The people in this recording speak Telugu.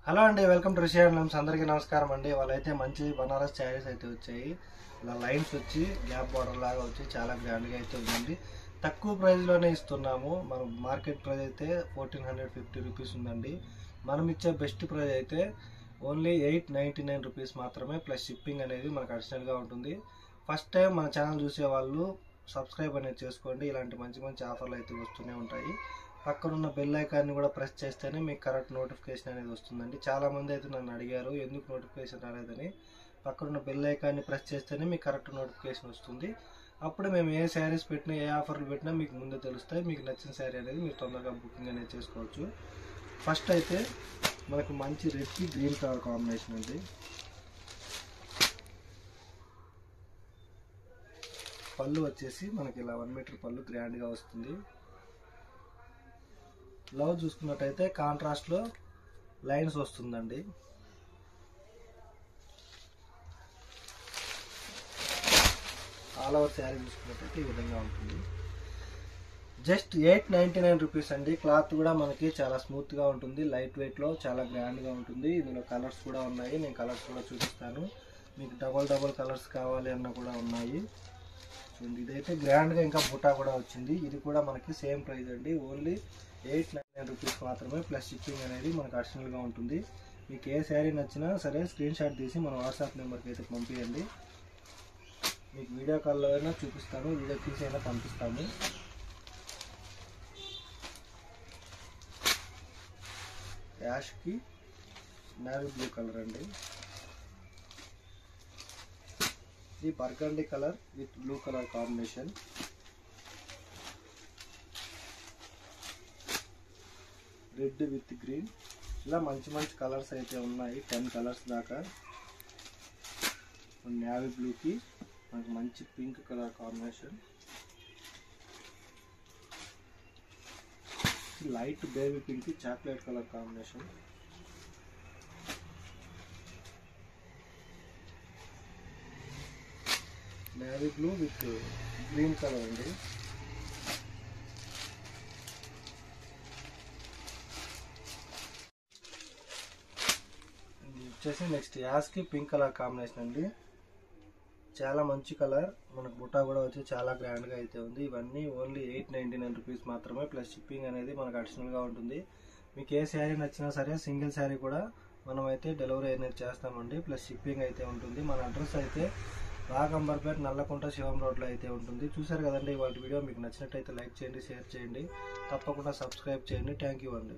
హలో అండి, వెల్కమ్ టు రిషి హ్యాండ్లూమ్స్. అందరికీ నమస్కారం అండి. వాళ్ళైతే మంచి బనారస్ శారీస్ అయితే వచ్చాయి. ఇలా లైన్స్ వచ్చి గ్యాప్ బార్డర్ లాగా వచ్చి చాలా గ్రాండ్గా అయితే ఉందండి. తక్కువ ప్రైస్లోనే ఇస్తున్నాము. మనం మార్కెట్ ప్రైస్ అయితే 1450 రూపీస్ ఉందండి. మనం ఇచ్చే బెస్ట్ ప్రైస్ అయితే ఓన్లీ 899 రూపీస్ మాత్రమే, ప్లస్ షిప్పింగ్ అనేది మనకు అడిషనల్గా ఉంటుంది. ఫస్ట్ టైం మన ఛానల్ చూసే వాళ్ళు సబ్స్క్రైబ్ అనేది చేసుకోండి. ఇలాంటి మంచి మంచి ఆఫర్లు అయితే వస్తూనే ఉంటాయి. పక్కనున్న బెల్ ఐకాన్ని కూడా ప్రెస్ చేస్తేనే మీకు కరెక్ట్ నోటిఫికేషన్ అనేది వస్తుందండి. చాలామంది అయితే నన్ను అడిగారు ఎందుకు నోటిఫికేషన్ రాలేదని. పక్కనున్న బెల్ ఐకాన్ని ప్రెస్ చేస్తేనే మీకు కరెక్ట్ నోటిఫికేషన్ వస్తుంది. అప్పుడు మేము ఏ శారీస్ పెట్టినా, ఏ ఆఫర్లు పెట్టినా మీకు ముందే తెలుస్తాయి. మీకు నచ్చిన శారీ అనేది మీరు తొందరగా బుకింగ్ అనేది చేసుకోవచ్చు. ఫస్ట్ అయితే మనకు మంచి రెడ్కి గ్రీన్ కలర్ కాంబినేషన్ అండి. పళ్ళు వచ్చేసి మనకి ఇలా 1 మీటర్ పళ్ళు గ్రాండ్గా వస్తుంది. బ్లౌజ్ చూసుకున్నట్టయితే కాంట్రాస్ట్లో లైన్స్ వస్తుందండి. ఆల్ ఓవర్ శారీ చూసుకున్నట్టయితే ఈ విధంగా ఉంటుంది. జస్ట్ 899 రూపీస్ అండి. క్లాత్ కూడా మనకి చాలా స్మూత్గా ఉంటుంది, లైట్ వెయిట్లో చాలా గ్రాండ్గా ఉంటుంది. ఇందులో కలర్స్ కూడా ఉన్నాయి, నేను కలర్స్ కూడా చూపిస్తాను. మీకు డబల్ కలర్స్ కావాలి అన్న కూడా ఉన్నాయి. చూడండి, ఇదైతే గ్రాండ్గా ఇంకా బుటా కూడా వచ్చింది. ఇది కూడా మనకి సేమ్ ప్రైస్ అండి, ఓన్లీ 899 రూపీస్ మాత్రమే, ప్లస్ షిప్పింగ్ అనేది మనకు అడిషనల్గా ఉంటుంది. మీకు ఏ శారీ నచ్చినా సరే స్క్రీన్ షాట్ తీసి మన వాట్సాప్ నెంబర్కి అయితే పంపించండి. మీకు వీడియో కాల్లో అయినా చూపిస్తాను, వీడియో తీసి అయినా పంపిస్తాము. యాష్కి నేవీ బ్లూ కలర్ అండి. ఇది burgundy colour with blue colour combination. Red with green, ఇలా మంచి మంచి కలర్స్ అయితే ఉన్నాయి. 10 కలర్స్ దాకా. నేవీ బ్లూకి మనకు మంచి pink colour combination, light baby pink chocolate colour combination, navy blue with green colour అండి. వచ్చేసి నెక్స్ట్ యాస్కి పింక్ కలర్ కాంబినేషన్ అండి. చాలా మంచి కలర్, మనకు బుట్టా కూడా వచ్చి చాలా గ్రాండ్గా అయితే ఉంది. ఇవన్నీ ఓన్లీ 899 రూపీస్ మాత్రమే, ప్లస్ షిప్పింగ్ అనేది మనకు అడిషనల్గా ఉంటుంది. మీకు ఏ శారీ నచ్చినా సరే సింగిల్ శారీ కూడా మనం అయితే డెలివరీ అనేది చేస్తామండి, ప్లస్ షిప్పింగ్ అయితే ఉంటుంది. మన అడ్రస్ అయితే రాగంబర్పేట నల్లకుంట శివం రోడ్లో అయితే ఉంటుంది. చూసారు కదండి, ఇవాళ వీడియో మీకు నచ్చినట్టయితే లైక్ చేయండి, షేర్ చేయండి, తప్పకుండా సబ్స్క్రైబ్ చేయండి. థ్యాంక్ యూ అండి.